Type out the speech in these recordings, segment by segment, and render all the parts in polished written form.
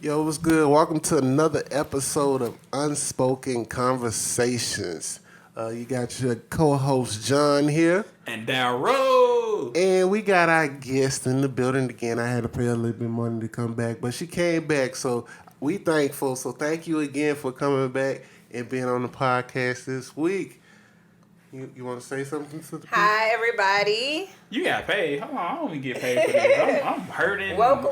Yo, what's good? Welcome to another episode of Unspoken Conversations. You got your co-host John here. And Darrow. And we got our guest in the building again. I had to pay a little bit of money to come back, but she came back, so we thankful. So thank you again for coming back and being on the podcast this week. You want to say something to the people? Hi, everybody. You got paid. Hold on, I don't even get paid for this. I'm hurting. Welcome.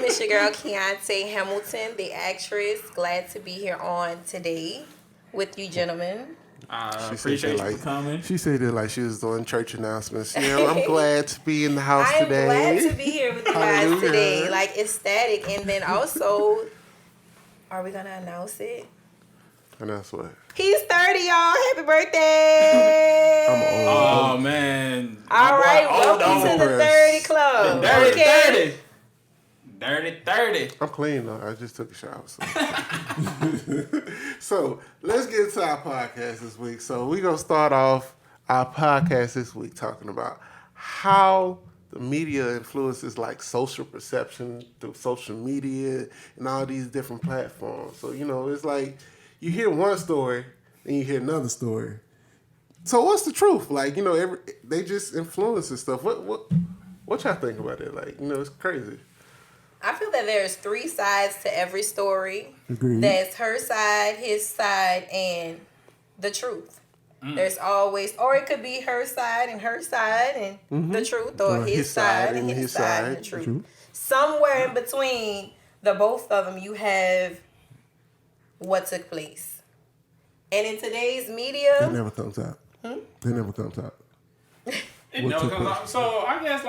It's your girl, Keontae Hamilton, the actress. Glad to be here on today with you, gentlemen. Appreciate you for coming. She said it like she was doing church announcements. I'm glad to be in the house today. I'm glad to be here with you guys today. Like, ecstatic. And then also, are we going to announce it? Announce what? He's 30, y'all. Happy birthday. I'm old. Oh, man. All right, welcome to the 30 club. The dirty 30. Dirty 30. I'm clean, though. I just took a shower. So let's get into our podcast this week. So we're going to start off our podcast this week talking about how the media influences like social perception through social media and all these different platforms. So, it's like you hear one story and you hear another story. So what's the truth? Like, they just influence and stuff. What y'all think about it? Like, it's crazy. I feel that there's 3 sides to every story. Agreed. That's her side, his side, and the truth. There's always, or it could be her side and the truth, or his side and his side and the truth. Somewhere in between the both of them, you have what took place. And in today's media, it never comes out. It never comes out. It never comes out. So I guess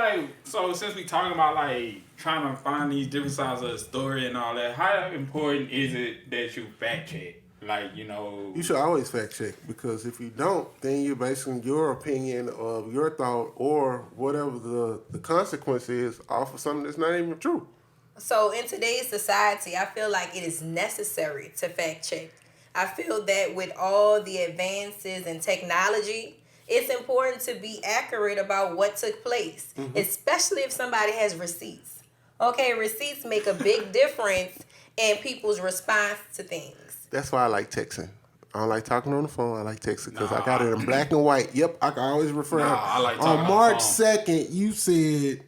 since we talking about like trying to find these different sides of the story and all that, how important is it that you fact check? Like, You should always fact check, because if you don't, then you're basing your opinion of your thought or whatever the consequence is off of something that's not even true. So in today's society, I feel like it is necessary to fact check. I feel that with all the advances in technology, it's important to be accurate about what took place, especially if somebody has receipts. Okay, receipts make a big difference in people's response to things. That's why I like texting. I don't like talking on the phone. I like texting because I got it in black and white. Yep, I can always refer. I like talking on March 2nd, you said,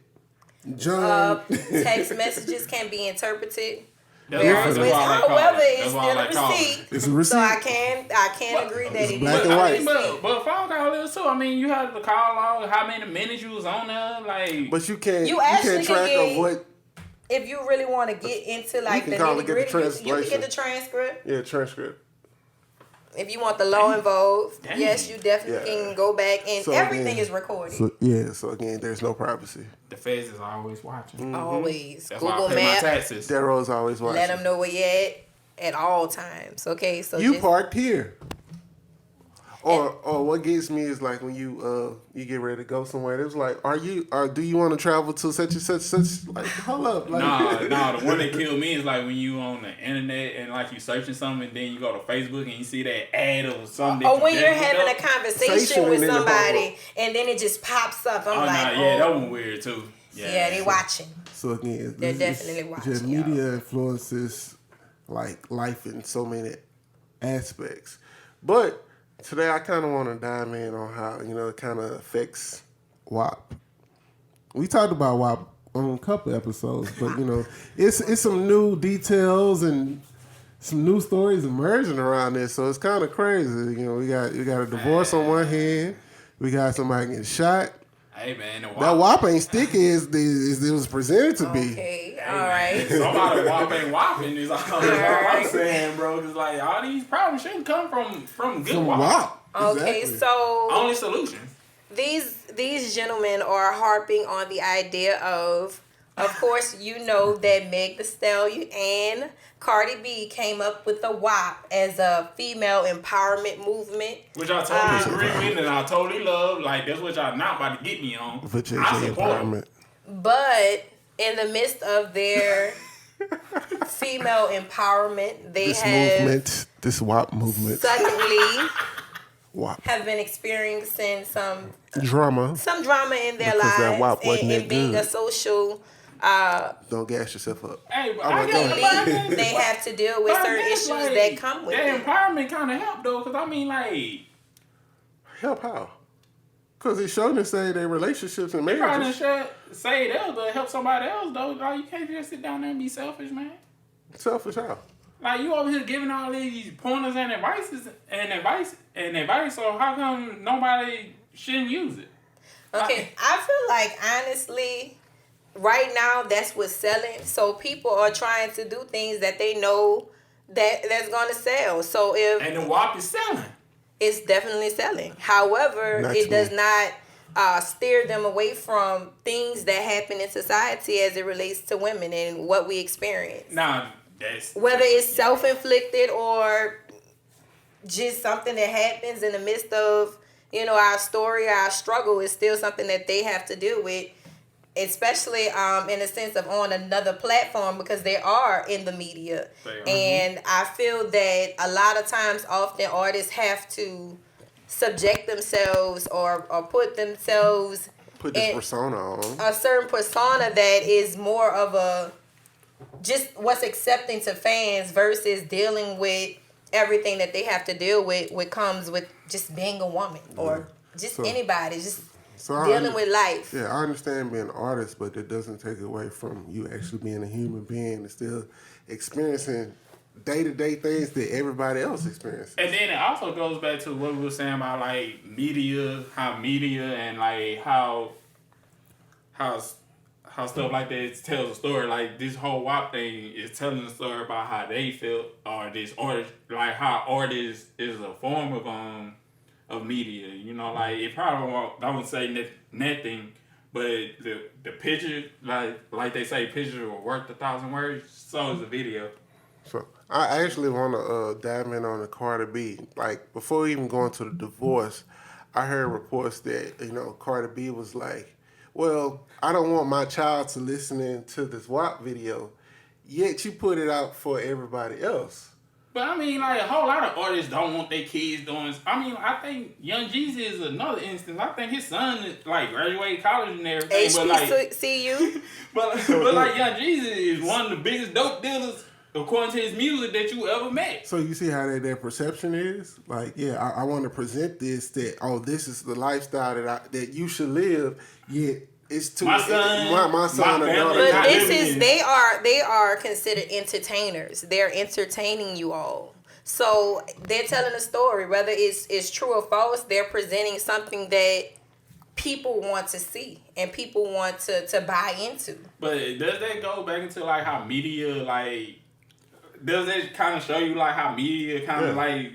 John. Text messages can be interpreted. However, it's still a receipt. It's a receipt. So I can agree that it's black and white. But phone call is too. I mean, you have to call log how many minutes you was on there, like. But you can't track of what. If you really want to get into like the nitty-gritty, you can get the transcript. Yeah, transcript. If you want the low involved, yes, you definitely can go back and everything is recorded. So again, there's no privacy. The feds is always watching. Always. That's Google why I pay Maps. my taxes. Darrow's always watching. Let them know where you're at all times. Okay, so you parked here. Or what gets me is like when you get ready to go somewhere, it was like, do you want to travel to such and such? Like, hold up. Like, no, the one that killed me is like when you on the internet and like you searching something and then you go to Facebook and you see that ad or something. Or when you're having a conversation with somebody and then it just pops up. That one weird too. Yeah, they watching. So again, they're definitely watching. The media influences like life in so many aspects, but today I kind of want to dive in on how it kind of affects WAP. We talked about WAP on a couple episodes, but it's some new details and some new stories emerging around this, so it's kind of crazy. We got a divorce on one hand, we got somebody getting shot. Hey man, that WAP ain't sticky as it was presented to be. Okay, all right. Somebody WAP ain't whopping is all I'm saying, bro. It's like all these problems shouldn't come from good WAP. Okay, exactly. So only solutions. These gentlemen are harping on the idea of course, that Meg Thee Stallion and Cardi B came up with the WAP as a female empowerment movement. Which I totally agree with and I totally love. Like, that's what y'all not about to get me on. I support empowerment. But in the midst of their female empowerment, this WAP movement, suddenly WAP have been experiencing some drama in their lives that WAP wasn't and being good. a social Don't gas yourself up. Hey, but Legally, they have to deal with certain issues that come with that it. empowerment kind of help though, because I mean, like, Help how? Because it's showing to say their relationships and you trying marriages. to say it else to help somebody else though. Like, you can't just sit down there and be selfish, man. Selfish how? Like, you over here giving all these pointers and advice, so how come nobody shouldn't use it? Okay, I feel like honestly, right now that's what's selling. So people are trying to do things that they know that's gonna sell. So if And the WAP is selling. it's definitely selling. However, Not it to does me. not steer them away from things that happen in society as it relates to women and what we experience. Nah, that's Whether it's self-inflicted or just something that happens in the midst of, our story, our struggle, is still something that they have to deal with, especially in the sense of on another platform, because they are in the media. And I feel that a lot of times, often artists have to subject themselves or put themselves Put this in persona on. a certain persona that is more of a just what's accepting to fans versus dealing with everything that they have to deal with, what comes with just being a woman or just So- anybody, just So dealing with life. Yeah, I understand being an artist, but it doesn't take away from you actually being a human being and still experiencing day-to-day things that everybody else experiences. And then it also goes back to what we were saying about like media and like how stuff like that tells a story. Like this whole WAP thing is telling a story about how they feel, or this artist, like how art is a form of media. Like it probably won't, I wouldn't say nothing, but the picture, like they say, pictures are worth 1,000 words. So is the video. So I actually want to dive in on the Cardi B. Like before even going to the divorce, I heard reports that Cardi B was like, "Well, I don't want my child to listen to this WAP video, yet you put it out for everybody else." But I mean, like, a whole lot of artists don't want their kids doing. I mean, I think Young Jeezy is another instance. I think his son like graduated college and everything. But like, HBCU. but like Young Jeezy is one of the biggest dope dealers according to his music that you ever met. So you see how that perception is? Like, yeah, I want to present this this is the lifestyle that you should live. Yet it's too my son or family. daughter. But this is they are considered entertainers. They're entertaining you all. So they're telling a story, whether it's true or false. They're presenting something that people want to see and people want to buy into. But does that go back into like how media does that kind of show you like how media kind of like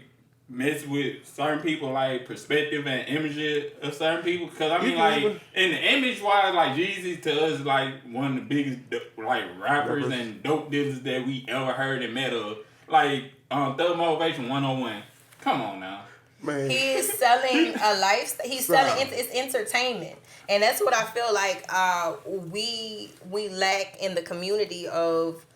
mess with certain people like perspective and image of certain people? Because I mean like in the image wise, like Jeezy to us like one of the biggest like rappers and dope dealers that we ever heard and met of. Like Thug Motivation 101. Come on now. Man. He is selling a lifestyle. He's selling it's entertainment, and that's what I feel like we lack in the community of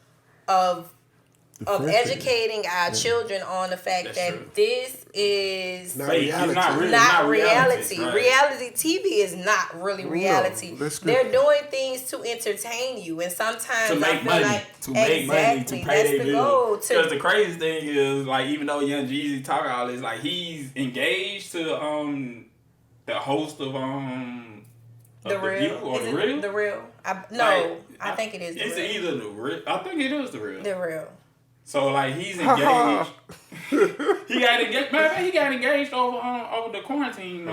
educating our children on the fact that this is not reality. Not reality. Right? Reality TV is not really reality. No, they're doing things to entertain you, and sometimes To make money, to pay that's their the bills. goal. Because the craziest thing is, like, even though Young Jeezy talk all this, like, he's engaged to the host of The Real. or The Real. The Real. I think it is. It's either The Real. I think it is The Real. The Real. So like he's engaged. He got engaged. Man, he got engaged over the quarantine.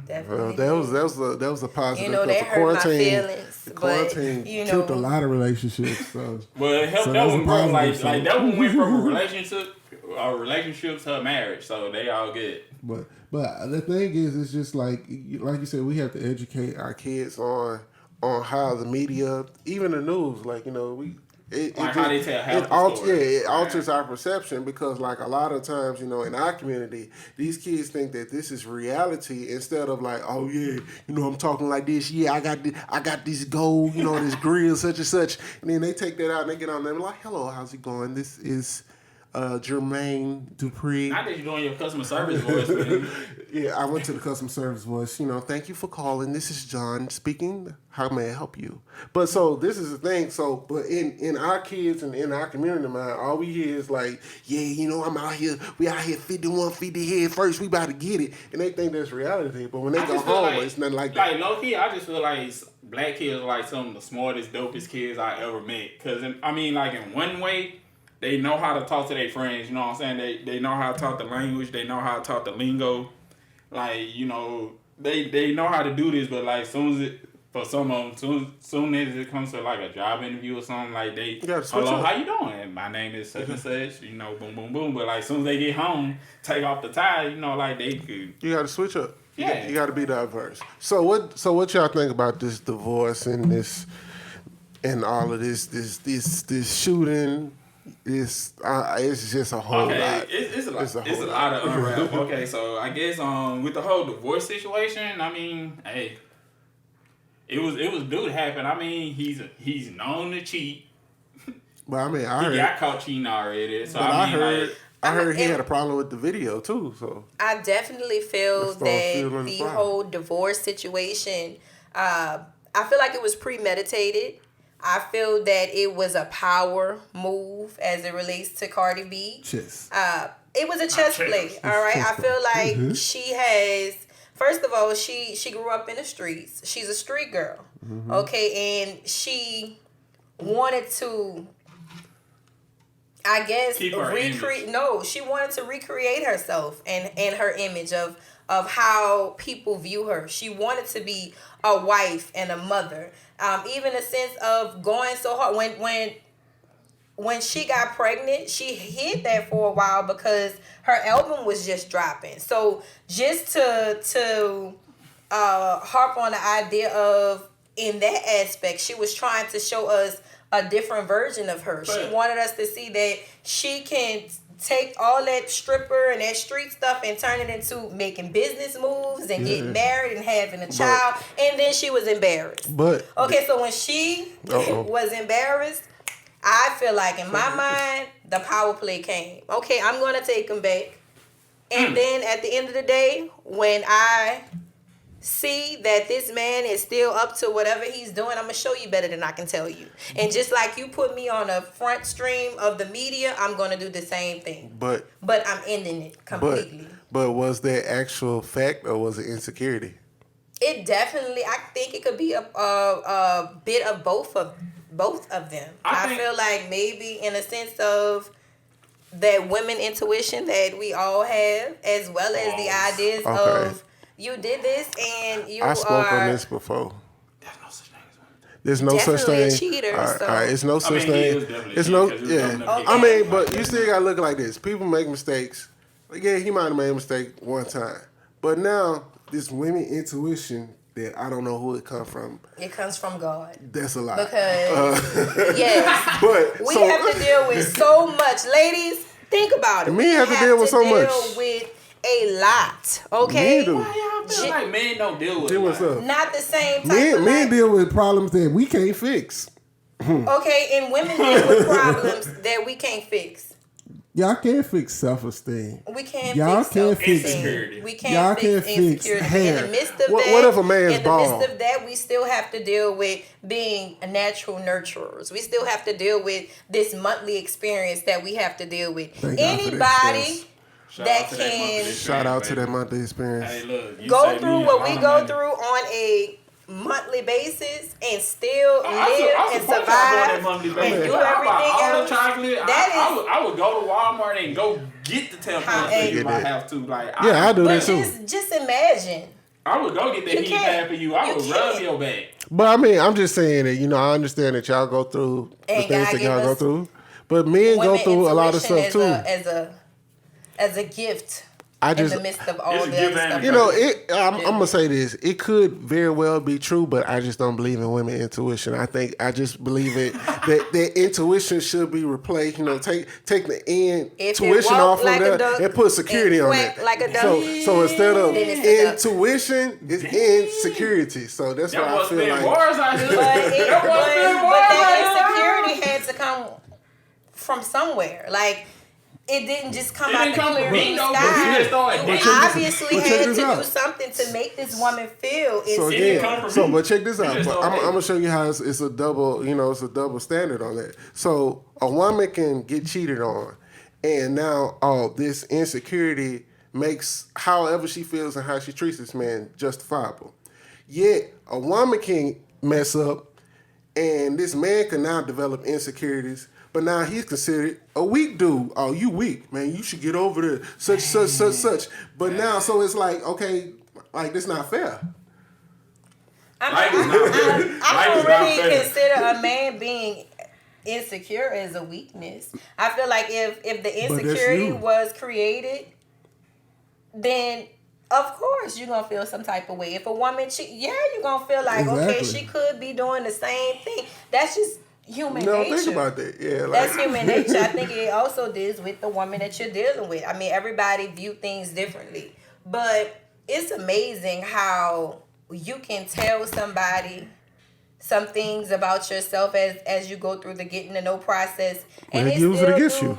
Definitely. Well, that was a positive. That hurt my feelings. The quarantine killed a lot of relationships. So. Well, it helped So that that's one a grow. positive Like side. that one went from a relationship to a marriage. So they all good. But the thing is, it's just like you said, we have to educate our kids on how the media, even the news, How they tell half the story. it alters our perception because, like, a lot of times, in our community, these kids think that this is reality instead of like, oh yeah, I'm talking like this. Yeah, I got this gold, this grill, such and such, and then they take that out and they get on there and like, hello, how's it going? This is Jermaine Dupree. Not that you're doing your customer service voice, man. Yeah, I went to the customer service voice. Thank you for calling. This is John speaking. How may I help you? But so this is the thing. So, but in our kids and in our community, man, all we hear is like, yeah, I'm out here. We out here 51-50 head first. We about to get it, and they think that's reality. But when they go home, it's nothing like that. Like low key, I just feel like black kids are like some of the smartest, dopest kids I ever met. Cause I mean, like in one way, they know how to talk to their friends. You know what I'm saying? They know how to talk the language. They know how to talk the lingo. Like, they know how to do this, but like soon as it comes to like a job interview or something, like hello, how you doing? My name is such and such, boom, boom, boom. But like soon as they get home, take off the tie, like they could. You got to switch up. Yeah. You got to be diverse. So what y'all think about this divorce and this and all of this shooting? It's just a whole lot. It's a lot of unwrap. Okay, so I guess with the whole divorce situation, I mean, hey, it was dude happen. I mean, he's known to cheat. But I mean, he got caught cheating already. So I heard he had a problem with the video too. So I definitely feel that the whole divorce situation. I feel like it was premeditated. I feel that it was a power move as it relates to Cardi B. Chess. It was a chess play, all right? I feel like she has, first of all, she grew up in the streets. She's a street girl, okay? And she wanted to, I guess, she wanted to recreate herself and her image of how people view her. She wanted to be a wife and a mother. Even a sense of going so hard. When she got pregnant, she hid that for a while because her album was just dropping. So just to harp on the idea of, in that aspect, she was trying to show us a different version of her. She wanted us to see that she can take all that stripper and that street stuff and turn it into making business moves and getting married and having a child. And then she was embarrassed. Okay, so when she was embarrassed, I feel like in my mind, the power play came. Okay, I'm going to take him back. And then at the end of the day, when I see that this man is still up to whatever he's doing, I'm going to show you better than I can tell you. And just like you put me on a front stream of the media, I'm going to do the same thing. But I'm ending it completely. But was that actual fact or was it insecurity? It definitely, I think it could be a bit of both of them. I feel like maybe in a sense of that women intuition that we all have, as well as the ideas of, you did this and I spoke on this before. There's no such thing as women. There's no such thing. A cheater. All right, it's no such thing. It's no. Yeah. I mean, but you still gotta look like this. People make mistakes. Like, yeah, he might have made a mistake one time, but now this women intuition that I don't know who it comes from. It comes from God. That's a lot. Because yes, but we have to deal with so much. Ladies, think about it. Men have to deal with so much. With a lot, okay? I feel like men don't deal with it. Not the same type of men deal with problems that we can't fix. Okay, and women deal with problems that we can't fix. Y'all can't fix self-esteem. We can't fix insecurity. We can't fix insecurity. Hair. In the midst of that, what if a man's bald? In the midst of that, we still have to deal with being natural nurturers. We still have to deal with this monthly experience that we have to deal with. Anybody that can shout out to that monthly experience. Hey, look, go through what we go through on a monthly basis and still live and survive and do everything else. I would go to Walmart and go get the tampons if I have to. Like, I do that too. Just imagine. I would go get that heat pad for you. I would rub your back. But I mean, I'm just saying that, I understand that y'all go through the things that y'all go through. But men go through a lot of stuff too. As a gift in the midst of all the other stuff. I'm going to say this. It could very well be true, but I just don't believe in women intuition. I just believe that intuition should be replaced. Take the intuition off like of that and put security on it. Like a duck. So instead of intuition, it's insecurity. So that's why I feel like. But that insecurity had to come from somewhere. Like, it didn't just come It out didn't the come clear from me, blue though, but sky. she just started You dating. obviously But check had this to do out. something to make this woman feel So It didn't insecure. come again, from me. but check this It out. just But started I'm dating. gonna show you how it's a double, it's a double standard on that. So a woman can get cheated on, and now this insecurity makes however she feels and how she treats this man justifiable. Yet a woman can mess up, and this man can now develop insecurities. But now he's considered a weak dude. Oh, you weak, man. You should get over there. Such. But now, so it's like, okay, like this not fair. Life is not fair. I Life don't is not really fair. consider a man being insecure as a weakness. I feel like if the that's insecurity you. was created, then of course you're gonna feel some type of way. If a woman you're gonna feel like okay, Exactly. she could be doing the same thing. That's just human No, nature. think about that. Yeah, like, That's human nature. I think it also deals with the woman that you're dealing with. I mean, everybody view things differently. But it's amazing how you can tell somebody some things about yourself as you go through the getting to know process. And They they use it still against do you.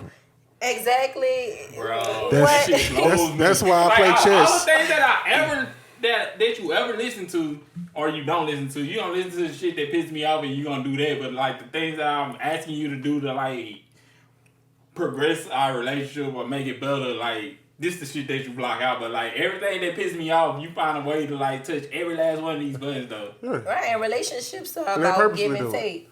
exactly Bro, That's- that shit blows me. that's why I Like, play All the chess. things that you ever listen to or you don't listen to, you don't listen to the shit that pisses me off and you gonna do that. But like the things that I'm asking you to do to like progress our relationship or make it better, like this the shit that you block out. But like everything that pisses me off, you find a way to like touch every last one of these buttons though. right. And relationships are And they about purposely give and do it. take.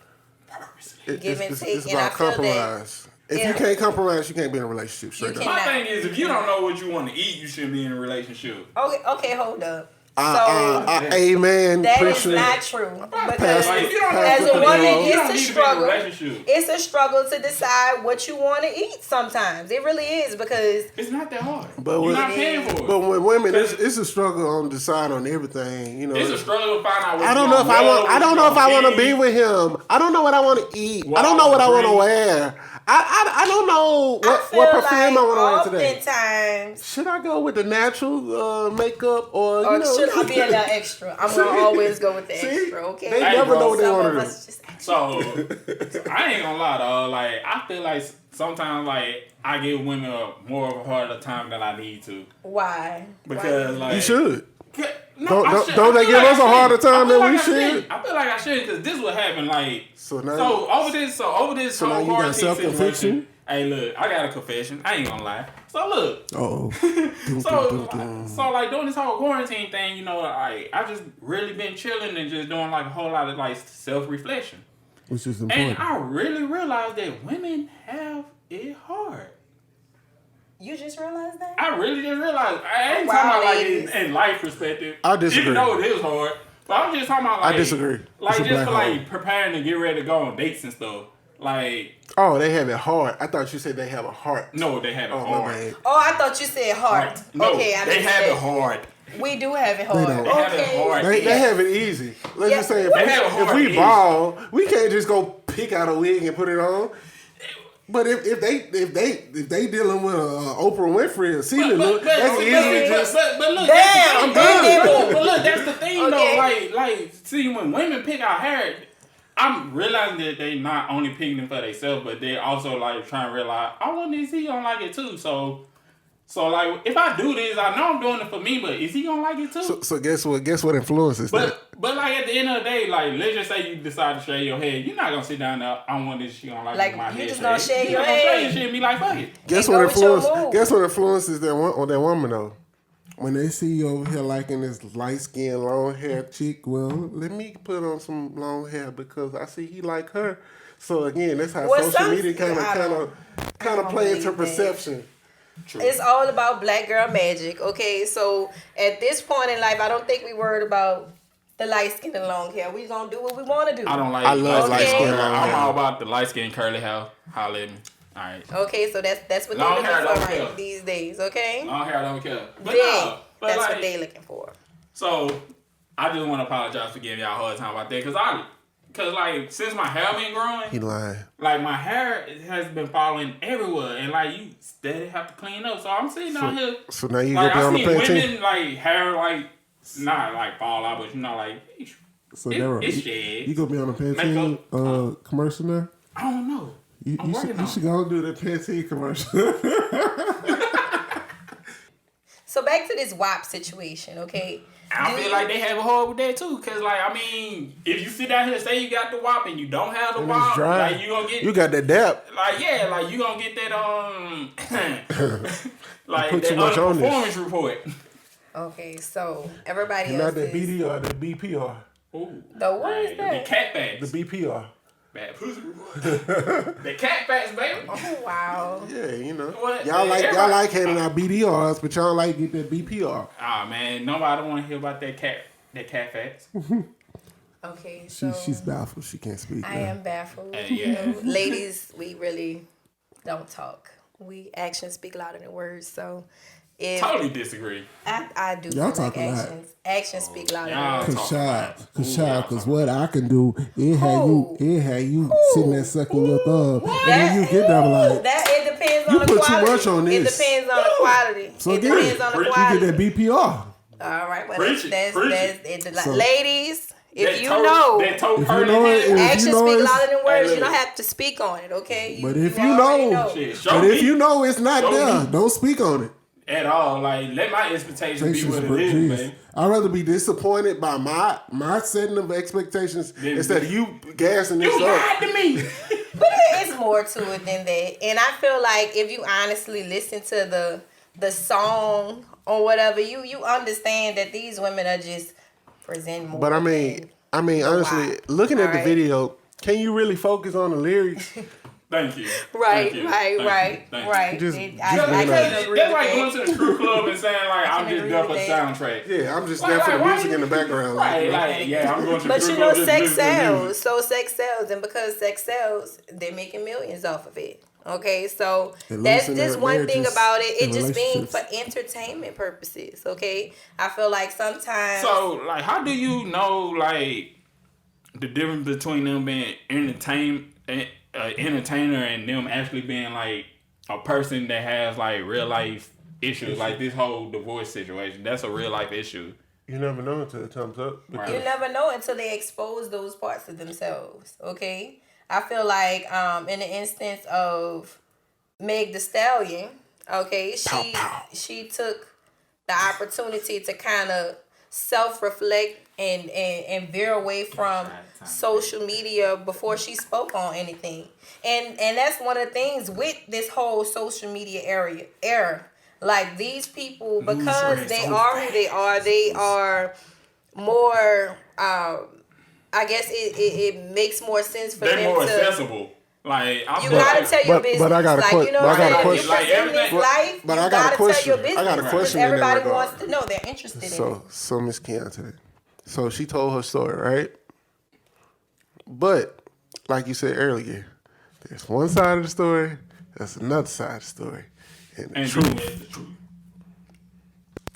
It- Give and take, it's and I about feel that compromise. If you if- can't compromise, you can't be in a relationship. Straight You up. My cannot. thing is, if you don't know what you want to eat, you shouldn't be in a relationship. Okay, hold up. Amen. That is preacher. not true. Because Pastor- Like, if you don't know as what a you woman, want, you don't it's a need to be in struggle. relationship. It's a struggle to decide what you want to eat sometimes. It really is because It's not that hard. But You're with- not paying for it. But with women, it's a struggle on decide on everything. You know, It's a struggle to find out what I don't you know if I want. I don't know if I want to be with him. I don't know what I want to eat. I don't know what I want to wear. I don't know I what feel perfume I want to wear today. oftentimes, Should I go with the natural makeup or or you know? should I be a little extra? I'm gonna always go with the See? extra. Okay, They Hey, never bro, know what they some want of to do. us just extra. So I ain't gonna lie, dog. Like I feel like sometimes like I give women more of a harder time than I need to Why? because like You should. No, Don't- I should- don't I they feel give us a I harder should. I time feel than we I should? I feel like I should because this what happened. Like So now, over this So now whole you got quarantine self-conviction? situation. Hey, look, I got a confession. I ain't gonna lie. So look, Oh, so like during this whole quarantine thing, you know, I just really been chilling and just doing like a whole lot of like self reflection, which is and important. I really realized that women have it hard. You just realized that? I really just realized. I ain't Wow, talking about like ladies. in life perspective. I disagree. Even though it is hard, but I'm just talking about like I disagree. Like It's a just black for like hole. preparing to get ready to go on dates and stuff. Like oh, they have it hard. I thought you said they have a heart. no, they have it Oh, my hard. bad. Oh, I thought you said heart. No, Okay, I they have missed it that. hard. We do have it hard. don't. They have it Okay. hard. They have it easy. Let's Yeah. just say if, They have it if hard we easy. ball, we can't just go pick out a wig and put it on. But if they dealing with Oprah Winfrey or Celia, look, that's easy. Just But look, Damn, that's the damn, thing. damn. But look, that's the thing Okay. though. Like, see, when women pick out hair, I'm realizing that they not only picking it for themselves, but they also like trying to realize, I wonder is he gonna like it too. So like, if I do this, I know I'm doing it for me, but is he gonna like it too? so guess what? Guess what influences that? But like at the end of the day, like let's just say you decide to shave your head, you're not gonna sit down there. I want this. She gonna Like, my you head. just gonna shave You your gonna shave head. your shit and be like, fuck it. Guess And what go with your influences? move. Guess what influences that woman though? When they see you over here liking this light skinned long hair chick, well, Let me put on some long hair because I see he like her. So again, that's how Well, social some- media kind I don't of play into believe that. perception. True. It's all about black girl magic, okay? So at this point in life, I don't think we worried about the light skin and long hair. We gonna do what we want to do. I don't like. I love light skin, long I'm hair. all about the light skin curly hair. Holla at me. All right. Okay, so that's what Long they're hair looking for don't right care. these days, okay? Long hair, I don't care. But They- no. But that's like, what they looking for. so I just want to apologize for giving y'all a hard time about that, cause like since my hair been growing, He lying. like my hair has been falling everywhere, and like you steady have to clean up. So I'm sitting out here. So now you Like go down I the see Pantene. women like hair like not like fall out, but you know like so it, Daryl, it's you shed. gonna be on a Pantene commercial now? I don't know. You should go do the Pantene commercial. So back to this WAP situation, okay? I feel like they have a hard with that too, cause like I mean, if you sit down here and say you got the WAP and you don't have the WAP, like you gonna get you got that dap. like yeah, like you gonna get that like put that too much on this. performance report. Okay, so everybody Not else that is... BDR, the BPR, Ooh, The what is that? The cat facts. the BPR. Bad pussy report. The cat facts, baby. Oh, wow. Yeah, you know. What? Y'all Everybody- like handing out BDRs, but y'all like get that BPR. Ah man, nobody want to hear about that cat facts. Okay, so... She's baffled. She can't speak. I am baffled. Yeah. You know, ladies, we really don't talk. We actions speak louder than words. So, if Totally disagree. I do Y'all feel like talk a lot. actions speak louder than y'all words. Cause what I can do, it had you sitting there sucking your thumb, and then you get there like, That it depends on You the put too quality. much on It this. depends on the quality. So it again, depends on the you quality. you get that BPR. All right, well Preach it, that's preach it. So- Ladies, if That you toe- know. that toe If curling you know it, head, if Actions you know speak it's- louder than words. Hey, You don't look. have to speak on it, okay? But if you already know, Shit, show but me. if you know it's not Show there, me. don't speak on it. at all. Like, let my expectations be what it is, Jeez. man. I'd rather be disappointed by my setting of expectations instead of you gassing this You up. lied to me. But it's more to it than that. And I feel like if you honestly listen to the song or whatever, you understand that these women are just presenting more. But I mean, honestly, Wow. looking at the Alright. video, can you really focus on the lyrics? Thank you. Right, Thank you. right, Thank right, you. Thank you. right. Just- I just can't being That's agree with like going that. to the crew club and saying like I'm can just agree there for with the that. soundtrack. Yeah, I'm just Like, there for the why music you- in the background. Right, you know? like yeah, I'm going to the But crew you club know, just sex listening to sells. music. So sex sells, and because sex sells, they're making millions off of it. Okay, so And that's losing just their one thing marriages about it. It and just being for relationships. entertainment purposes. Okay, I feel like sometimes. So like, how do you know like the difference between them being entertainer and them actually being like a person that has like real life issues, like this whole divorce situation? That's a real life issue. You never know until it comes up. Right. You never know until they expose those parts of themselves. Okay, I feel like in the instance of Meg The Stallion, okay, she took the opportunity to kind of self-reflect and veer away from social media before she spoke on anything. And that's one of the things with this whole social media era. Like these people, because they are who they are more I guess it makes more sense for They're them more to accessible. Like I you feel gotta like, tell your but business. I got a like, que- you know but I what got a I'm saying? question. You present this Like, life, but you I got a gotta question. tell your business. I got a because question in that everybody regard. wants to know. They're interested in it. So Miss Keontae. So she told her story, right? But like you said earlier, there's one side of the story, there's another side of the story. And the and truth. the truth.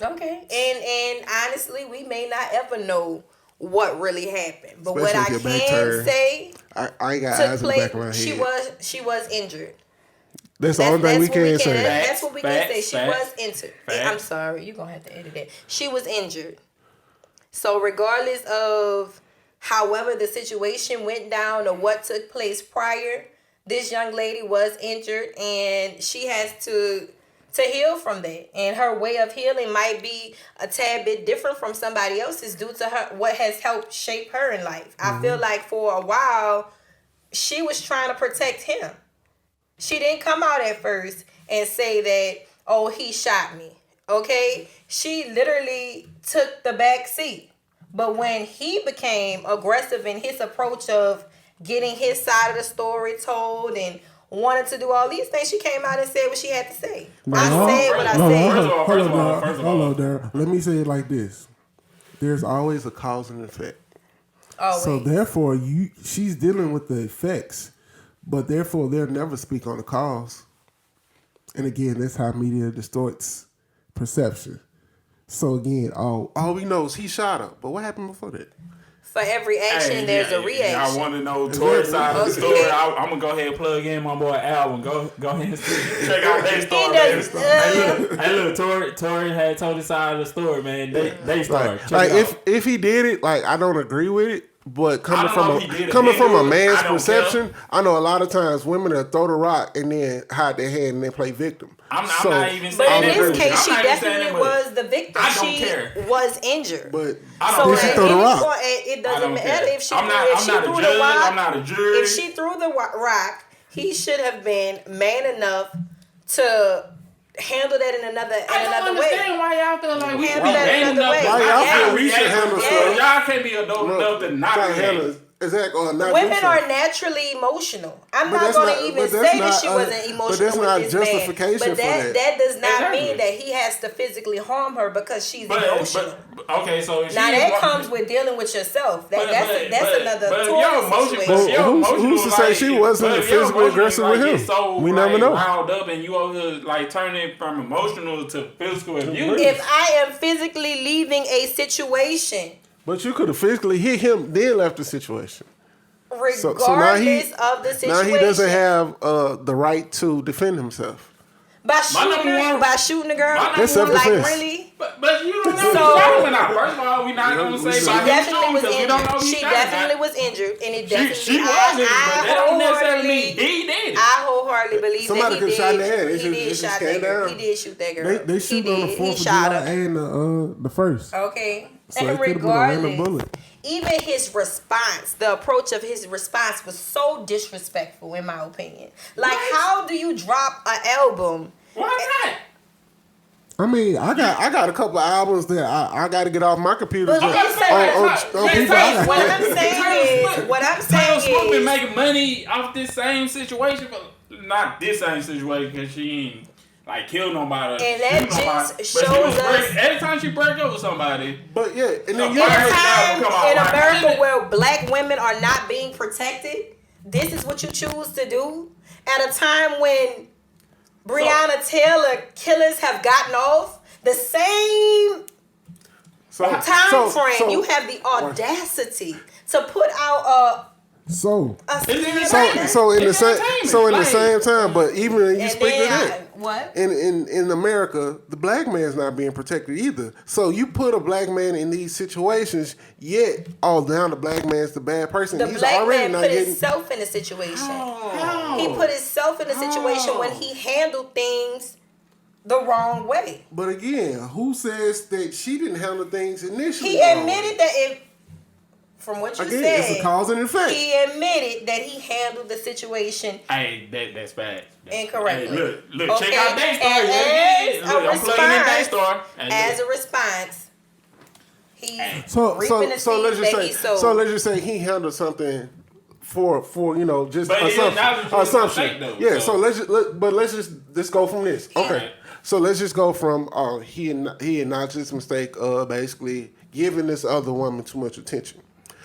Okay, and honestly, we may not ever know what really happened. But what I Especially if your back can turned. say I ain't got took eyes in the back of my place. head. She was injured. That's the only thing we what can say. That's what we can say. Facts, She facts, was injured. facts. I'm sorry, you're gonna have to edit that. She was injured. So regardless of however the situation went down or what took place prior, this young lady was injured and she has to heal from that. And her way of healing might be a tad bit different from somebody else's due to her what has helped shape her in life. I feel like for a while she was trying to protect him. She didn't come out at first and say that, oh, he shot me. Okay? She literally took the back seat. But when he became aggressive in his approach of getting his side of the story told and wanted to do all these things, she came out and said what she had to say. I said what I said. First of all. Hold on, Daryl. Let me say it like this. There's always a cause and effect. Always. So therefore, she's dealing with the effects, but therefore they'll never speak on the cause. And again, that's how media distorts perception. So again, All we know is he shot her. But what happened before that? For every action, there's a reaction. I want to know Tori's side of the Okay. story. I'm gonna go ahead and plug in my boy Alvin. Go ahead and check out their story. He Man. does- Hey look, Tori had told his side of the story, man. They story. Like, Check like it out. if he did it, like I don't agree with it, But I don't know if he did coming it from a legally. man's I don't perception, I know a lot of times women will throw the rock and then hide their hand and then play victim. I'm not even But saying in that. this case, she I'm not even saying definitely that, was the victim. I don't She care. was injured. But I So don't did she at care. throw the any rock? point, it I doesn't don't matter care. if she I'm threw, not if she a threw judge. the rock. I'm not a jury. If she threw the rock, he should have been man enough to handle that in another I don't way. understand why y'all feel like we Handle that ain't another enough. way. Why y'all feel we should handle stuff? Y'all can't be adult enough to not Can't react. handle exactly or not. Women do are something. naturally emotional. I'm But not that's going not- to even but that's say that not she a- wasn't but emotional that's with not this justification man. But for that does not Exactly. mean that he has to physically harm her because she's But emotional. okay, so if Now she that is- comes with dealing with yourself. That's another but total your emotion, situation. but your Who's- emotional, who's to say like, she wasn't but if your physically emotions, aggressive with like, him? get So, We never know. Riled up, and you over here, like turning from emotional to physical abuse. If I am physically leaving a situation, But you could have physically hit him, then left the situation. regardless So of the situation, now he doesn't have the right to defend himself. by shooting a girl, That's like self-defense. really. But you don't know So- if he shot him or not. First of all, we not gonna say She by him definitely shooting was because we don't know injured. if he She shot him. definitely was injured, and it definitely. She was injured, but that don't necessarily mean he did it. I wholeheartedly believe Somebody that could he have shot in the did. head. They He should- did they should shot stand that girl. down. He did shoot that girl. They shoot on the He 4th of shot July her. and the 1st. Okay. So And it could have been a random regardless, bullet. even his response, the approach of his response was so disrespectful, in my opinion. Like, how do you drop an album? Why not? I mean, I got a couple of albums that I got to get off my computer. But just listen, on people I got. What I'm saying Taylor Swift been is, making money off this same situation, but not this same situation because she ain't like killed nobody. And that shoot nobody. just But she shows was us- every time she break up with somebody. But yeah, and then In you a in a Come time on, in like, America where black women are not being protected, this is what you choose to do at a time when Breonna Taylor killers have gotten off the same time frame. You have the audacity to put out So a so in the It's same entertainment. same time, but even when you and speak of then that. what? In America, the black man's not being protected either. So you put a black man in these situations, yet all down the black man's the bad person. The He's black already man not put getting. himself in a situation. How? He put himself in a situation when he handled things the wrong way. But again, who says that she didn't handle things initially? He the wrong admitted way? that if, from what you Again, said, it's a cause and effect. he admitted that he handled the situation Hey, that's bad. incorrectly. Hey, look, check out Okay? Daystar. And Yeah, as look, a I'm plugging in response- Daystar. Hey, As look. a response, he's So reaping the so let's seeds just that he say sowed. so let's just say he handled something for just But he assumption. acknowledged it was a mistake, though, Yeah. so- So let's just go from this. Okay. Right. So let's just go from he acknowledged his mistake of basically giving this other woman too much attention.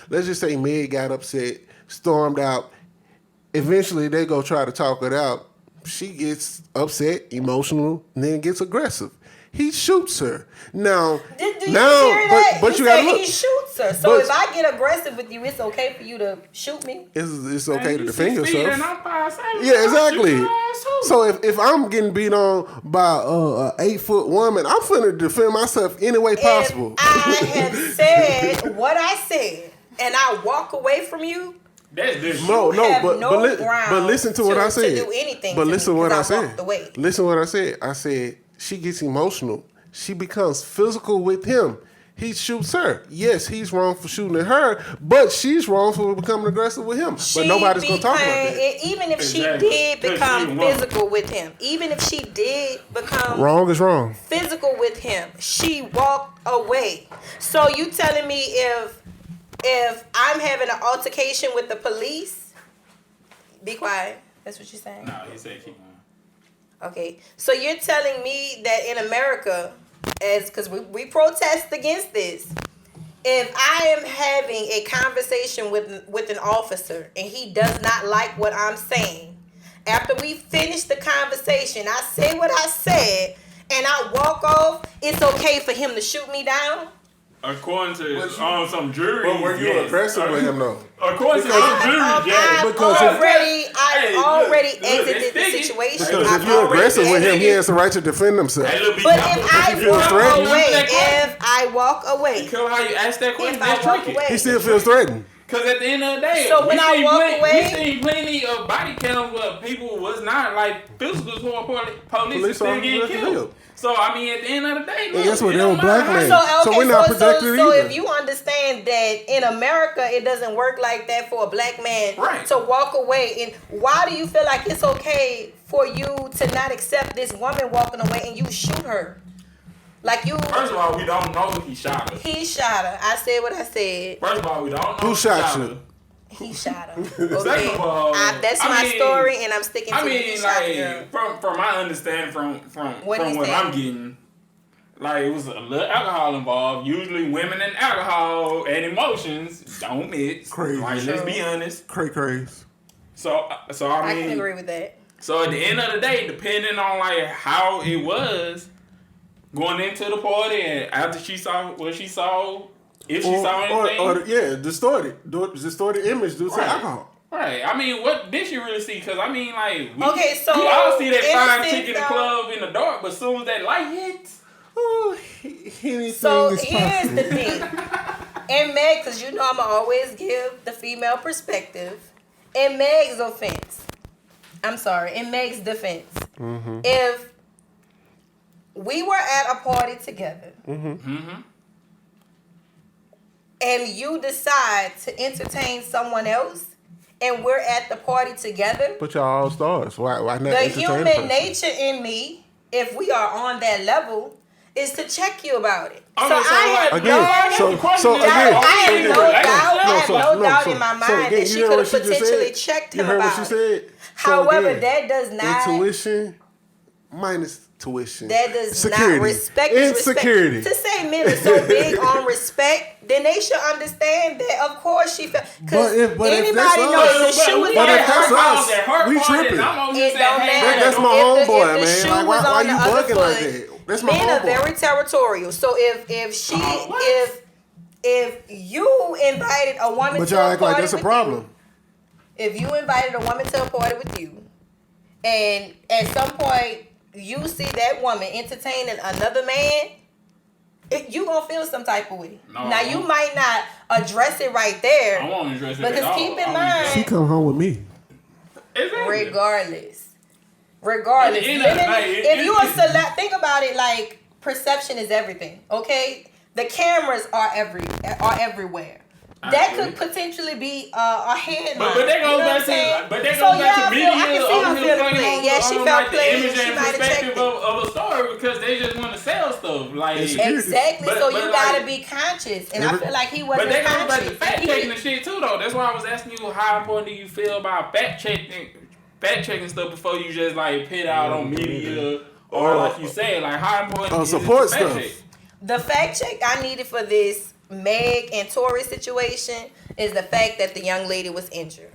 Let's just say Meg got upset, stormed out. Eventually, they go try to talk it out. She gets upset, emotional, and then gets aggressive. He shoots her. Now, do you hear now, that? but you said gotta look. he shoots her. So But- if I get aggressive with you, it's okay for you to shoot me. It's okay to You defend 6 feet yourself. and I'm 5'7". Yeah, exactly. Shoot your ass too. So if I'm getting beat on by a 8-foot woman, I'm finna defend myself any way possible. If I have said what I said and I walk away from you, That's different. No, have but no but, grounds but listen to what I to said. do anything but to listen me what I because I said. walked away. Listen what I said. I said she gets emotional. She becomes physical with him. He shoots her. Yes, he's wrong for shooting at her, but she's wrong for becoming aggressive with him. But nobody's gonna talk about that. Even if she Exactly. did 'Cause become she won. physical with him, even if she did become Wrong is wrong. physical with him, she walked away. So you telling me if I'm having an altercation with the police, be quiet. That's what you're saying? No, he said keep going. Okay. So you're telling me that in America, because we protest against this, if I am having a conversation with an officer and he does not like what I'm saying, after we finish the conversation, I say what I said and I walk off, it's okay for him to shoot me down? According to But you- some juries, But were you yes. aggressive with him though? According to some juries, yes. Because I've Hey, already look, exited the it's sticky. situation. Because I've if you're already aggressive with him, exited he has the right to defend himself. Hey, look, be But careful. if I feels walk threatened. away, That question. if I walk away, Kill how you ask that question. if I That's walk tricky. away, He still feels threatened. Cause at the end of the day, So when I walk away, we seen plenty of body cams where people was not like physical toward police and still getting killed. So I mean, at the end of the day, and guess what? They were black men. So we're not protected so either. if you understand that in America it doesn't work like that for a black man Right. to walk away, and why do you feel like it's okay for you to not accept this woman walking away and you shoot her? Like you. First of all, we don't know if he shot her. He shot her. I said what I said. First of all, we don't know who if shot he you. He shot her. Second Okay. of all, That's my story, and I'm sticking to I mean, he shot her. from my understanding, from What what I'm getting, like it was a little alcohol involved. Usually, women and alcohol and emotions don't mix. Crazy. Like, let's be honest. Craze. So I mean, can agree with that. So at the end of the day, depending on like how it was going into the party and after she saw what she saw, if she saw anything, distorted image due to alcohol. Right. I mean, what did she really see? Because I mean, like, we all see that fine chick in the club in the dark, but as soon as that light hits, so here's the thing, and Meg, because you know I'ma always give the female perspective. In Meg's offense, I'm sorry, in Meg's defense, if we were at a party together and you decide to entertain someone else and we're at the party together, but y'all all stars. Why not the entertain human person? nature in me, if we are on that level, is to check you about it. Okay, So I have no doubt in my mind that she could have potentially checked him about what she said? However, that does not intuition minus tuition. That does security. Not respect Insecurity. Respect. To say men are so big on respect, then they should understand that of course she felt. Because anybody knows the shoe was on us. We tripping. It don't matter. That's my homeboy, man. If the shoe like, was why on you the other bugging like foot, that? That's my men homeboy. are very territorial. So if you invited a woman but to y'all a act party like that's a with problem. you, if you invited a woman to a party with you, and at some point you see that woman entertaining another man, you gonna feel some type of way. Now you might not address it right there. I won't address it because keep in mind, she come home with me. Exactly. Regardless, if you are select, think about it. Like perception is everything. Okay, the cameras are everywhere. That could potentially be a headline. But that goes back to media. I can see her feeling played. Yeah, she felt played. The image and perspective of a story because they just want to sell stuff. Like exactly. So you gotta be conscious, and I feel like he wasn't conscious. But that goes back to fact checking and shit too, though. That's why I was asking you how important do you feel about fact checking stuff before you just like put out on media or like you said, like how important is support fact stuff. check? The fact check I needed for this Meg and Tori situation is the fact that the young lady was injured.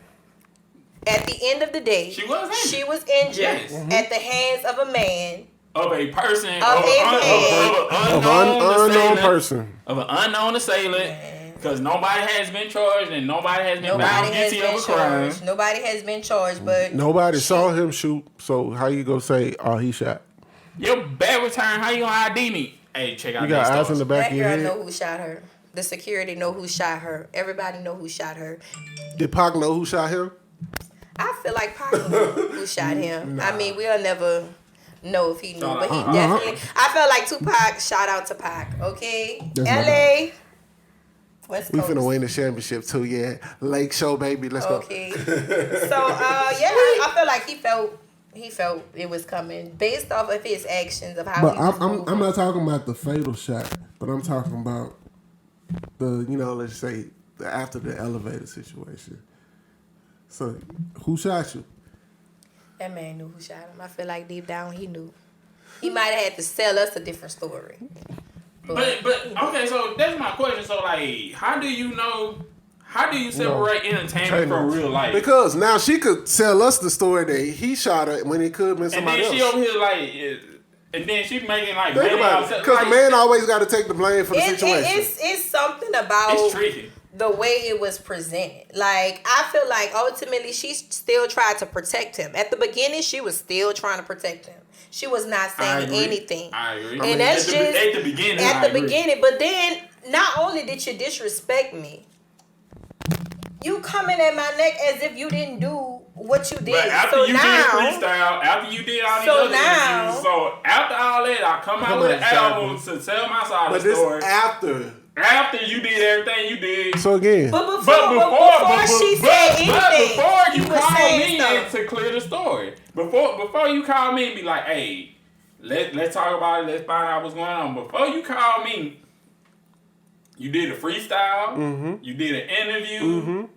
At the end of the day, she was injured yes. at the hands of a man. Of a person. Of an unknown person. Of an unknown assailant. Because nobody has been charged and nobody has been found guilty of a crime. Nobody has been charged, but nobody saw him shoot. So how you gonna say, oh, he shot? Your bad return. How you gonna ID me? Hey, check out. You got eyes in the back of your head. That girl know who shot her. The security know who shot her. Everybody know who shot her. Did Pac know who shot him? I feel like Pac knew who shot him. Nah. I mean, we'll never know if he knew, but he definitely. I felt like Tupac. Shout out to Pac. Okay, LA. West Coast. We finna win the championship too. Yeah, Lake Show, baby. Let's go. Okay. So I feel like he felt it was coming based off of his actions of how. But I'm not talking about the fatal shot, but I'm talking about the let's say the after the elevator situation. So who shot you? That man knew who shot him. I feel like deep down he knew. He might have had to sell us a different story. But okay, so that's my question. So like, how do you know? How do you separate entertainment from real life? Because now she could tell us the story that he shot her when it could have been somebody else. And then she over here like, and then she making like. Think about it, because the man always got to take the blame for the situation. It's something about it's tricky. The way it was presented. Like, I feel like ultimately she still tried to protect him. At the beginning, she was still trying to protect him. She was not saying anything. I agree. And that's just at the beginning. At the beginning. But then, not only did you disrespect me, You coming at my neck as if you didn't do what you did. But after so you now, did freestyle, after you did all these So other now- interviews, so after all that, I come out with an album to tell my side But of the this story. after. After you did everything you did. So again, but before she said anything, before you he was call saying me stuff. in to clear the story, before you call me and be like, hey, let's talk about it, let's find out what's going on. Before you call me, you did a freestyle, you did an interview.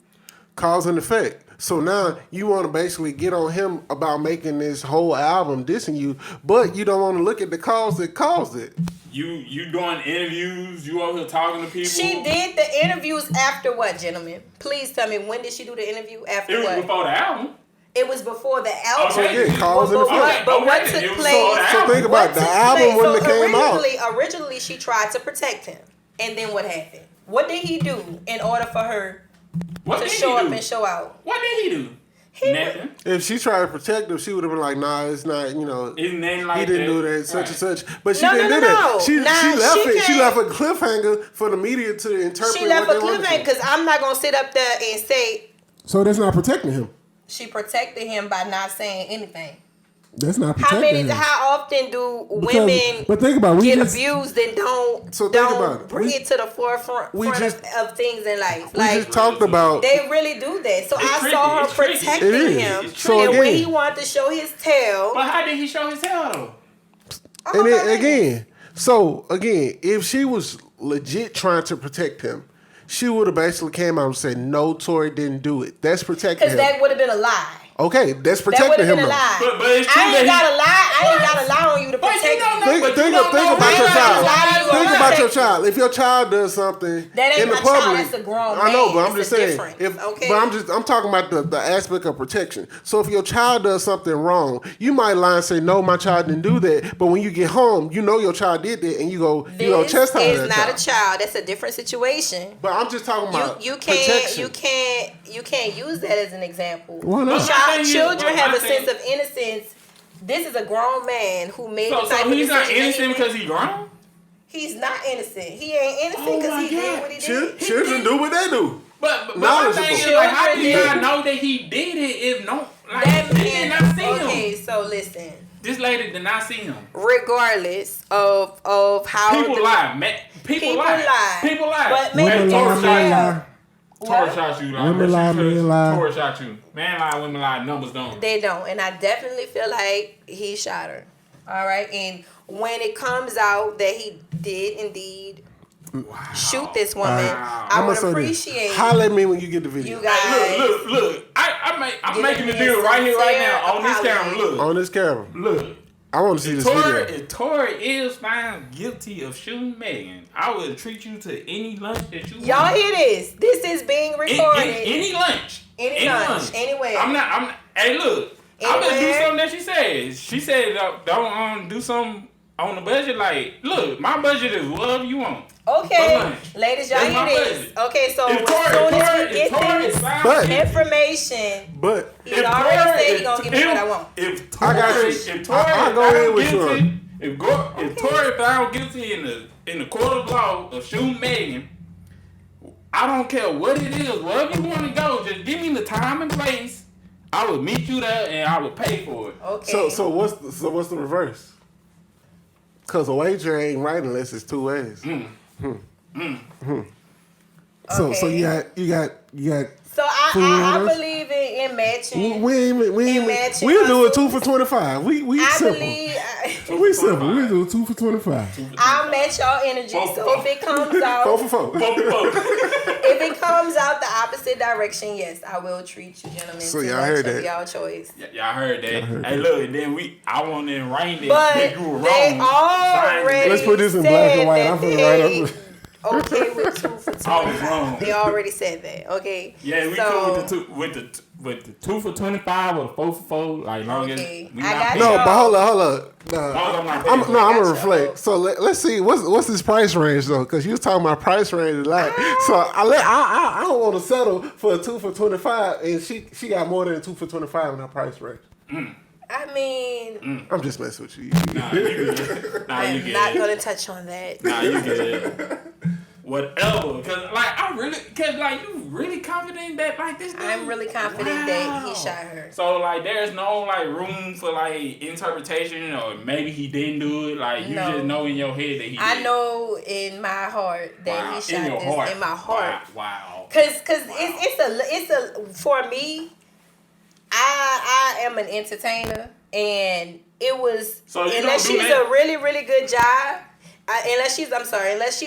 cause and effect. So now you want to basically get on him about making this whole album dissing you, but you don't want to look at the cause that caused it. You doing interviews, you over here talking to people. She did the interviews after what, gentlemen? Please tell me, when did she do the interview? After It was what? before the album. It was before the album. So again, cause and But effect. what Okay, took it was place? before the So album. think about the took album place? when it came out. Originally, she tried to protect him, and then what happened? What did he do in order for her What to did show he up do? and show out? What did he do? He Nothing. If she tried to protect him, she would have been like, "Nah, it's not. You know, It's nothing like he didn't that. do that, such and Right. such." But she No, didn't no, do no, that. no. She Nah, left she it. She can't- left a cliffhanger for the media to interpret. She left a what they wanted cliffhanger to. because I'm not gonna sit up there and say So that's not protecting him. she protected him by not saying anything. That's not protecting him. How often do Because- women but think about it, we get just- abused and don't So think about it. bring it to the forefront we just- of things in life? We Like just talked about. they really do that. So It's I tricky, saw her it's tricky. protecting It is. him, It's tricky. and So when again- he wanted to show his tail, But how did he show his tail though? oh, And then my again, so again, if she was legit trying to protect him, she would have basically came out and said, "No, Tory didn't do it." That's protecting because him. that would have been a lie. Okay, that's That would protecting have him. been a though. lie. But it's true I that ain't he- got to lie. I ain't got to lie on you to But protect you don't know. Think, but think, you don't think know about how your to child. lie. Think about your child. If your child does something That ain't in the my child, public, that's a grown I know, man. but I'm It's just a saying. difference, If, okay? but I'm talking about the aspect of protection. So if your child does something wrong, you might lie and say, "No, my child didn't do that." But when you get home, you know your child did that, and you go This chastise is that not child. a child. That's a different situation. But I'm just talking about You protection. can't use that as an example. Why not? Children have a sense of. of innocence. This is a grown man who made the So type of he's not decision that innocent he because made. he grown? He's not innocent. He ain't innocent Oh because my he did God. what he did. Children do what they do. But my Knowledgeable. thing is like, how do you Children not did. know that he did it if no, like That he did not see okay, him? so listen. This lady did not see him. Regardless of how People lie, man. People lie. People lie. But Hey, maybe Women Tori lie, shot men you. lie. Tori What? shot you. Women lie, men lie. Tori shot you. Man lie, women lie. Numbers don't. They don't, and I definitely feel like he shot her. All right, and when it comes out that he did indeed shoot this woman, I I'ma would say this. appreciate Holler at me when you get the video. you guys. Look. I'm Give making the me deal a right here, right sincere now, on this apology. camera. Look. On this camera. Look. I want to see this video. If Tory is found guilty of shooting Megan, I will treat you to any lunch that you Y'all want. hear this? This is being recorded. Any lunch. Any lunch, anywhere. I'm not. Hey, look. I'm gonna do Anywhere. something that she said. She said, "Don't do something on the budget." Like, look, my budget is whatever you want. Okay, For lunch. ladies, y'all That's my hear this? budget. Okay, so If as soon as we get Tory is this found But- guilty- information, But he already said he gonna give me what I want. If I got Tory, you. if Tory I is go ahead found with you guilty, on if Tory found guilty in the court of law of shooting Megan, I don't care what it is, wherever you want to go, just give me the time and place. I will meet you there and I will pay for it. Okay. so what's the reverse? Cause a wager ain't right unless it's two ways. So Okay. you got So I Food. believe in matching. We matching we'll do it hustle. 2 for 25. We I simple. believe we simple. We do 2 for 25. I'll match y'all energy. So if it comes 4 out, for 4. if it comes out the opposite direction, yes, I will treat you gentlemen. So to y'all lunch heard of that. y'all choice. Y'all heard that. Hey, look, then I want to arrange that. But that you were they wrong. already Let's put this in said black and white. that I'm finna write they up. okay with 2 for I was 25. wrong. They already said that. Okay. Yeah, we so, cool with the 2 for 25 or the 4 for 4. Like long Okay. as we I not got paying. No, y'all. but hold up. Long as I'm not I'm paying. got gonna y'all. reflect. So let's see what's this price range though, because you was talking about price range a lot. So I don't want to settle for a 2 for 25, and she got more than a 2 for 25 in her price range. I mean, I'm just messing with you. Nah, you good. Nah, you I'm not good. gonna touch on that. Nah, you good. whatever. Cause like you really confident that like this dude? I'm really confident that he shot her. So like there's no like room for like interpretation or maybe he didn't do it. Like you just know in your head that he did. I know in my heart that he shot this. In my heart. Wow. Cause it's a for me, I am an entertainer and it was unless she's a really, really good job. Unless she's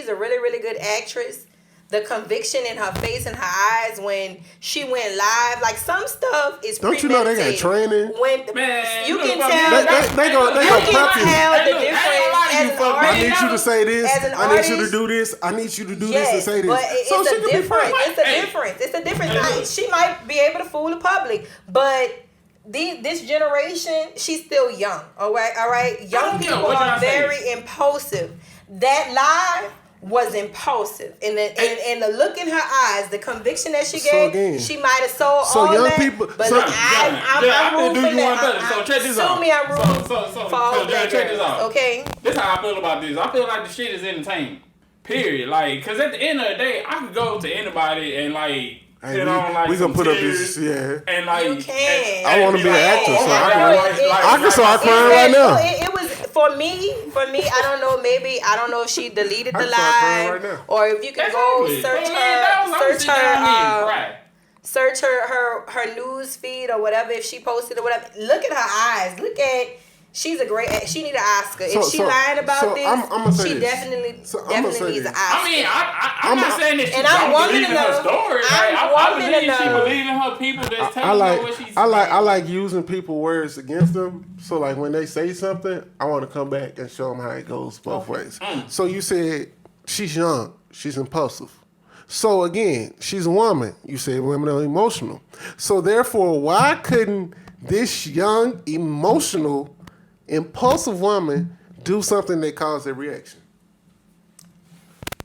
a really, really good actress, the conviction in her face and her eyes when she went live, like some stuff is Don't you know they got training? Man, you can tell they go prep you. The difference. I need you to say this. I need you to do this. I need you to do this and say this. But it's a difference. It's a difference. She might be able to fool the public, but this generation, she's still young. All right. Young people are very impulsive. That live was impulsive, and the look in her eyes, the conviction that she gave, she might have sold all young that. people, but I'm rooting for that. So check this out. Sue me, I'm rooting for all that. Check this out. Okay. This how I feel about this. I feel like the shit is entertainment. Period. Like, cause at the end of the day, I could go to anybody and like. Hey, we gonna put up this, and like you can. I want to be an actor, so I can start crying right now. It was for me. I don't know. Maybe I don't know if she deleted the live or if you can go search her news feed or whatever. If she posted or whatever, look at her eyes. She's a great. She need an Oscar. If she lying about this, she definitely needs an Oscar. I mean, I'm not saying that she don't believe in her story. I believe she believes in her people that's telling her what she's saying. I like using people's words against them. So like when they say something, I want to come back and show them how it goes both ways. So you said she's young, she's impulsive. So again, she's a woman. You said women are emotional. So therefore, why couldn't this young, emotional, impulsive woman do something that caused a reaction?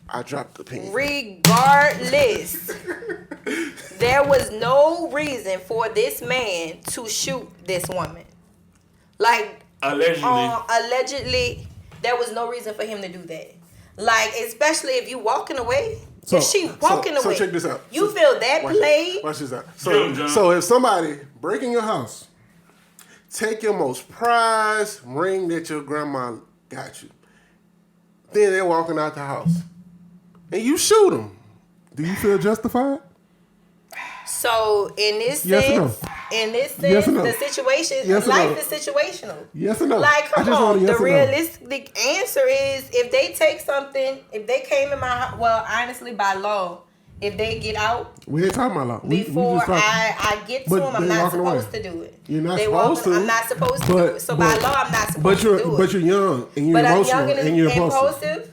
I dropped the pen. Regardless, there was no reason for this man to shoot this woman. Like allegedly, there was no reason for him to do that. Like, especially if you walking away. So check this out. You feel that played. Watch this out. So if somebody break in your house, take your most prized ring that your grandma got you. Then they're walking out the house. And you shoot them. Do you feel justified? So in this sense, the situation, life is situational. Yes or no? Like, come on. The realistic answer is if they take something, if they came in my house, well, honestly, by law, if they get out, we ain't talking about law. Before I get to them, I'm not supposed to do it. You're not supposed to. I'm not supposed to do it. So by law, I'm not supposed to do it. But you're young and you're emotional and you're impulsive.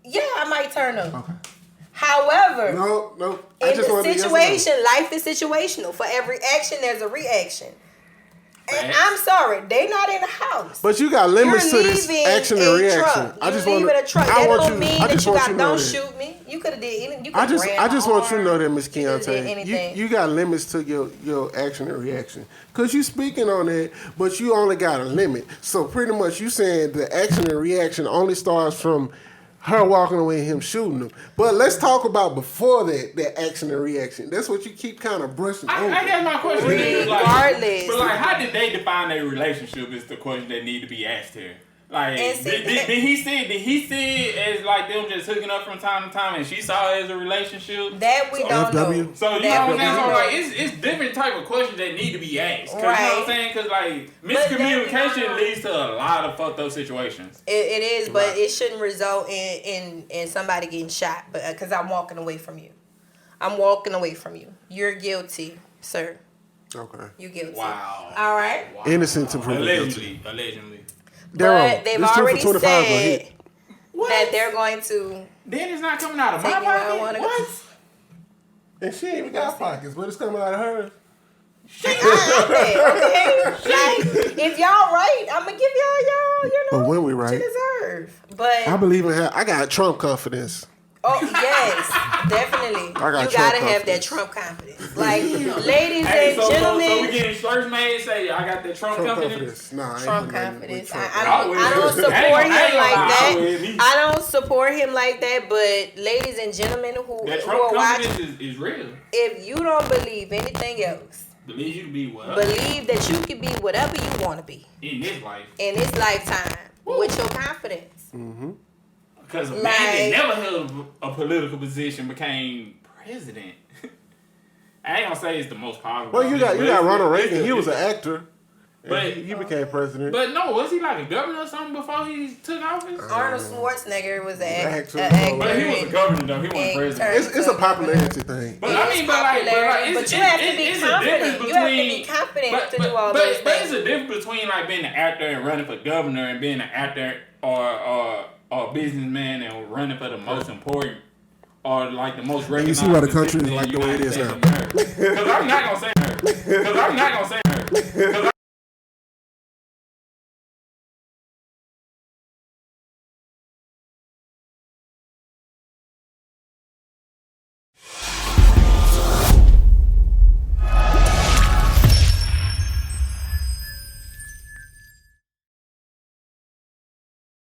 Yeah, I might turn up. Okay. However, no. In the situation, life is situational. For every action, there's a reaction. And I'm sorry, they not in the house. But you got limits to this action and reaction. I just want a truck. That don't mean that you got don't shoot me. You could have did anything. I just want you to know that, Miss Keontae. You got limits to your action and reaction. Because you speaking on that, but you only got a limit. So pretty much you saying the action and reaction only starts from her walking away and him shooting them. But let's talk about before that action and reaction. That's what you keep kind of brushing over. I guess my question is, regardless. But how did they define their relationship is the question that need to be asked here. Like, did he see it as like them just hooking up from time to time and she saw it as a relationship? That we don't know. So, you know what I'm saying? So, like, it's different type of questions that need to be asked. Cause, right. You know what I'm saying? Because, like, miscommunication leads to a lot of fucked up situations. It is, but it shouldn't result in somebody getting shot. But because I'm walking away from you. I'm walking away from you. You're guilty, sir. Okay. You're guilty. Wow. All right. Wow. Innocent to proven guilty. Allegedly. But they've already said that they're going to. Then it's not coming out of my pocket. What? And she ain't even got pockets, but it's coming out of hers. Okay. Like, if y'all right, I'm gonna give y'all but when we right, what you deserve. But I believe in her. I got Trump confidence. Oh yes, definitely. I got You Trump gotta have confidence. that Trump confidence. Like, ladies Hey, and so gentlemen, we getting shirts made. Say I got that Trump confidence. Nah, I ain't Trump putting nothing confidence. with Trump. I don't support I ain't him gonna like lie, that. I would, me. I don't support him like that. But ladies and gentlemen who That are Trump watching, confidence is real. if you don't believe anything else, Believe you to be what? believe that you can be whatever you want to be In this life. in this lifetime with your confidence. Because a man Like- that never held a political position became president. I ain't gonna say it's the most popular. Well, you got Ronald Reagan. He was an a actor. But- he became president. But no, was he like a governor or something before he took office? Arnold Schwarzenegger was an Actor. actor. But he was a governor though. He wasn't And president. it's a popularity thing. But It I is mean, but like, popularity, it's, but you have to it's, be it's a confident. difference You have to be between- confident to do all those but it's things. a difference between like being an actor and running for governor and being an actor or a businessman and running for the most important or like the most recognized. you see why the country is position like in the way it United is States now. of America. Because I'm not gonna say her. Because I'm not gonna say her. Because